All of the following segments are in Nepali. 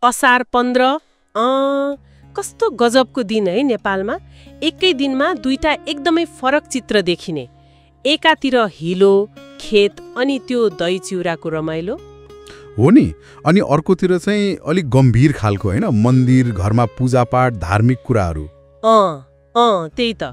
असार 15 कस्तो गजबको दिन है नेपालमा। एकै दिनमा दुईटा एकदमै फरक चित्र देखिने। एकातिर हिलो, खेत अनि त्यो दही चिउराको रमाइलो हो नि, अनि अर्कोतिर चाहिँ अलिक गम्भीर खालको हैन, मन्दिर, घरमा पूजापाठ, धार्मिक कुराहरू। त्यही त।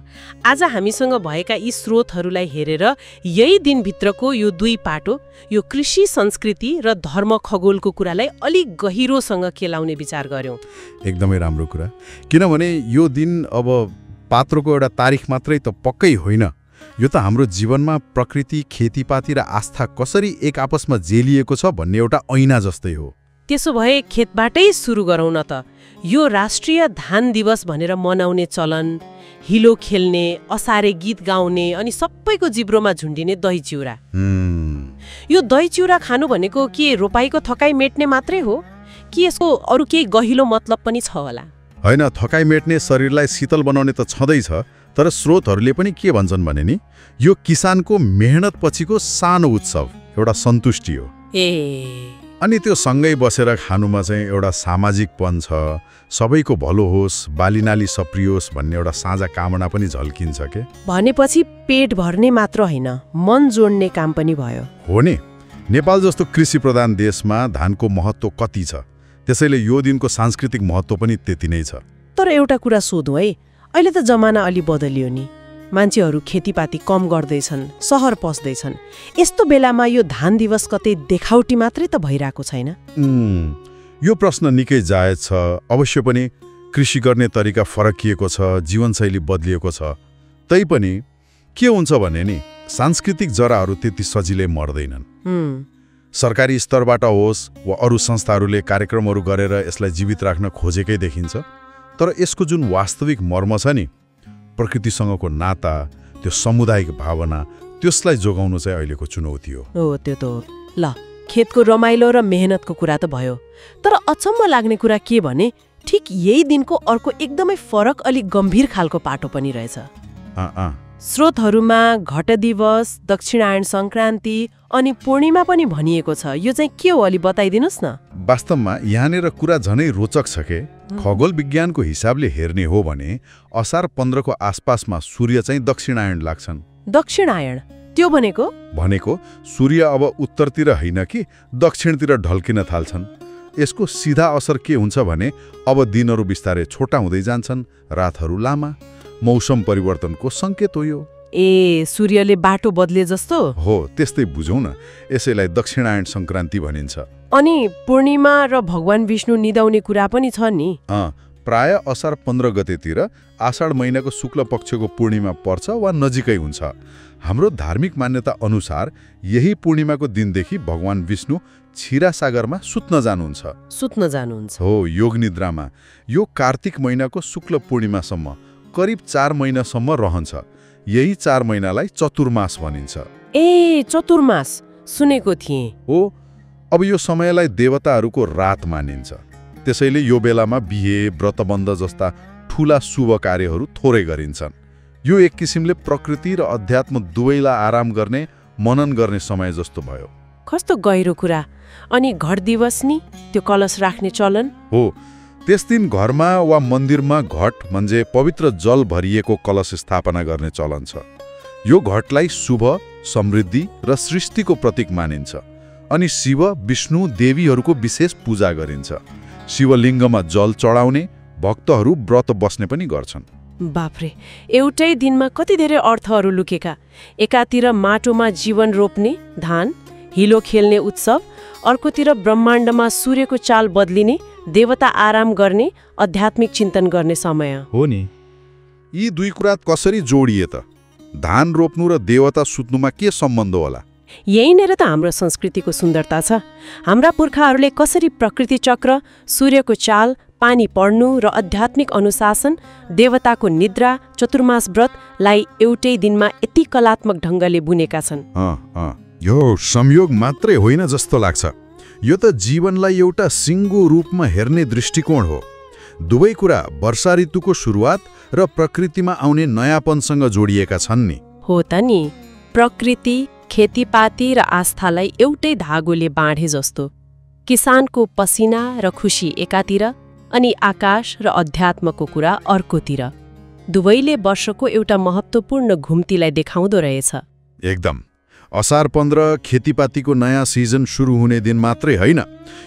आज हामीसँग भएका यी स्रोतहरूलाई हेरेर यही दिनभित्रको यो दुई पाटो, यो कृषि, संस्कृति र धर्म खगोलको कुरालाई अलिक गहिरोसँग केलाउने विचार गर्यौं। एकदमै राम्रो कुरा, किनभने यो दिन अब पात्रोको एउटा तारिख मात्रै त पक्कै होइन, यो त हाम्रो जीवनमा प्रकृति, खेतीपाती र आस्था कसरी एक आपसमा जेलिएको छ भन्ने एउटा ऐना जस्तै हो। त्यसो भए खेतबाटै सुरु गरौँ न त। यो राष्ट्रिय धान दिवस भनेर मनाउने चलन, हिलो खेल्ने, असारे गीत गाउने अनि सबैको जिब्रोमा झुन्डिने दही चिउरा। यो दही चिउरा खानु भनेको के रोपाईको थकाइ मेट्ने मात्रै हो कि यसको अरू केही गहिलो मतलब पनि छ होला? होइन, थकाइ मेट्ने, शरीरलाई शीतल बनाउने त छँदैछ, तर स्रोतहरूले पनि के भन्छन् भने नि यो किसानको मेहनत पछिको सानो उत्सव, एउटा सन्तुष्टि हो। अनि त्यो सँगै बसेर खानुमा चाहिँ एउटा सामाजिकपन छ, सबैको भलो होस्, बालीनाली सप्रियोस् भन्ने एउटा साझा कामना पनि झल्किन्छ के। भनेपछि पेट भर्ने मात्र होइन, मन जोड्ने काम पनि भयो। हो नि, नेपाल जस्तो कृषि प्रधान देशमा धानको महत्त्व कति छ, त्यसैले यो दिनको सांस्कृतिक महत्त्व पनि त्यति नै छ। तर एउटा कुरा सोधौँ है, अहिले त जमाना अलि बदलियो नि, मान्छेहरू खेतीपाती कम गर्दैछन्, सहर पस्दैछन्। यस्तो बेलामा यो धान दिवस कतै देखावटी मात्रै त भइरहेको छैन? यो प्रश्न निकै जायज छ। अवश्य पनि कृषि गर्ने तरिका फरकिएको छ, जीवनशैली बदलिएको छ। तैपनि के हुन्छ भने नि सांस्कृतिक जराहरू त्यति सजिलै मर्दैनन्। सरकारी स्तरबाट होस् वा अरू संस्थाहरूले कार्यक्रमहरू गरेर यसलाई जीवित राख्न खोजेकै देखिन्छ, तर यसको जुन वास्तविक मर्म छ नि, प्रकृतिसँगको नाता, त्यो सामुदायिक भावना, त्यसलाई जोगाउनु चाहिँ अहिलेको चुनौती हो। त्यो त हो। ल, खेतको रमाइलो र मेहनतको कुरा त भयो, तर अचम्म लाग्ने कुरा के भने ठिक यही दिनको अर्को एकदमै फरक, अलिक गम्भीर खालको पाटो पनि रहेछ। स्रोतहरूमा घट दिवस, दक्षिणायन संक्रान्ति अनि पूर्णिमा पनि भनिएको छ। यो चाहिँ के हो, अलि बताइदिनुस् न। वास्तवमा यहाँनिर कुरा झनै रोचक छ के। खगोल विज्ञानको हिसाबले हेर्ने हो भने असार 15 को आसपासमा सूर्य चाहिँ दक्षिणायन लाग्छन्। दक्षिणायन त्यो भनेको सूर्य अब उत्तरतिर होइन कि दक्षिणतिर ढल्किन थाल्छन्। यसको सीधा असर के हुन्छ भने अब दिनहरू बिस्तारै छोटा हुँदै जान्छन्, रातहरू लामा, मौसम परिवर्तनको संकेत हो यो। सूर्यले बाटो बदले जस्तो हो, त्यस्तै बुझौँ न। यसैलाई दक्षिणायन संक्रान्ति भनिन्छ। अनि पूर्णिमा र भगवान विष्णु निदाउने कुरा पनि छ नि। प्राय असार 15 गतेतिर आषाढ महिनाको शुक्ल पक्षको पूर्णिमा पर्छ वा नजिकै हुन्छ। हाम्रो धार्मिक मान्यता अनुसार यही पूर्णिमाको दिनदेखि भगवान विष्णु क्षीरासागरमा सुत्न जानुहुन्छ हो, योग निद्रामा। यो कार्तिक महिनाको शुक्ल पूर्णिमासम्म करिब 4 महिनासम्म रहन्छ। यही 4 महिनालाई चतुर्मास भनिन्छ। चतुर्मास सुनेको थिएँ हो। अब यो समयलाई देवताहरूको रात मानिन्छ, त्यसैले यो बेलामा बिहे, व्रतबन्ध जस्ता ठूला शुभ कार्यहरू थोरै गरिन्छन्। यो एक किसिमले प्रकृति र अध्यात्म दुवैलाई आराम गर्ने, मनन गर्ने समय जस्तो भयो। कस्तो गहिरो कुरा। अनि घट दिवस नि, त्यो कलश राख्ने चलन हो। त्यस दिन घरमा वा मन्दिरमा घट म्हणजे पवित्र जल भरिएको कलश स्थापना गर्ने चलन छ। यो घटलाई शुभ, समृद्धि र सृष्टिको प्रतीक मानिन्छ। अनि शिव, विष्णु, देवीहरूको विशेष पूजा गरिन्छ। शिवलिङ्गमा जल चढाउने भक्तहरू व्रत बस्ने पनि गर्छन्। बाफ्रे, एउटै दिनमा कति धेरै अर्थहरू लुकेका। एकातिर माटोमा जीवन रोप्ने, धान, हिलो खेल्ने उत्सव, अर्कोतिर ब्रह्माण्डमा सूर्यको चाल बदलिने, देवता आराम गर्ने, आध्यात्मिक चिन्तन गर्ने समय हो नि। यी दुई कुरा कसरी जोडिए त? धान रोप्नु र देवता सुत्नुमा के सम्बन्ध होला? यहीँनिर त हाम्रो संस्कृतिको सुन्दरता छ। हाम्रा पुर्खाहरूले कसरी प्रकृति चक्र, सूर्यको चाल, पानी पर्नु र आध्यात्मिक अनुशासन, देवताको निद्रा, चतुर्मास व्रतलाई एउटै दिनमा यति कलात्मक ढङ्गले बुनेका छन्। यो संयोग मात्रै होइन जस्तो लाग्छ। यो त जीवनलाई एउटा सिङ्गो रूपमा हेर्ने दृष्टिकोण हो। दुवै कुरा वर्षा ऋतुको सुरुवात र प्रकृतिमा आउने नयाँपनसँग जोडिएका छन् नि। हो त नि, प्रकृति, खेतीपाती र आस्थालाई एउटै धागोले बाँधे जस्तो। किसानको पसिना र खुसी एकातिर अनि आकाश र अध्यात्मको कुरा अर्कोतिर। दुवैले वर्षको एउटा महत्त्वपूर्ण घुम्तीलाई देखाउँदो रहेछ। एकदम। असार 15 खेतीपातीको नयाँ सिजन सुरु हुने दिन मात्रै होइन,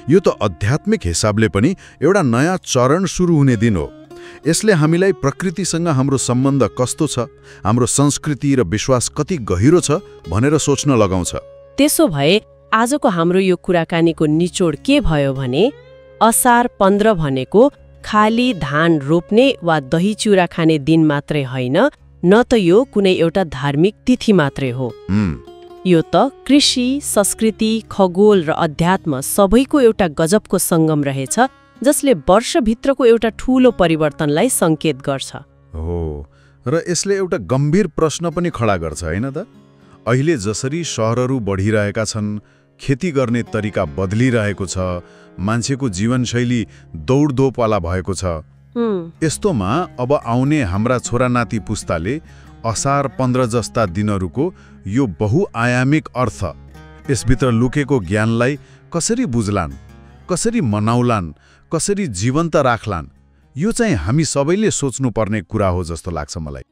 यो त आध्यात्मिक हिसाबले पनि एउटा नयाँ चरण सुरु हुने दिन हो। यसले हामीलाई प्रकृतिसँग हाम्रो सम्बन्ध कस्तो छ, हाम्रो संस्कृति र विश्वास कति गहिरो छ भनेर सोच्न लगाउँछ। त्यसो भए आजको हाम्रो यो कुराकानीको निचोड के भयो भने असार 15 भनेको खाली धान रोप्ने वा दही चिउरा खाने दिन मात्रै होइन, न त यो कुनै एउटा धार्मिक तिथि मात्रै हो। यो त कृषि, संस्कृति, खगोल र अध्यात्म सबैको एउटा गजबको सङ्गम रहेछ, जसले वर्षभित्रको एउटा ठूलो परिवर्तनलाई सङ्केत गर्छ। हो, र यसले एउटा गम्भीर प्रश्न पनि खडा गर्छ, होइन त? अहिले जसरी सहरहरू बढिरहेका छन्, खेती गर्ने तरिका बदलिरहेको छ, मान्छेको जीवनशैली दौडधोपवाला भएको छ, यस्तोमा अब आउने हाम्रा छोरानाती पुस्ताले असार 15 जस्ता दिनहरूको यो बहुआयामिक अर्थ, यसभित्र लुकेको ज्ञानलाई कसरी बुझ्लान्, कसरी मनाउलान्, कसरी जीवन्त राख्लान्, यो चाहिँ हामी सबैले सोच्नुपर्ने कुरा हो जस्तो लाग्छ मलाई।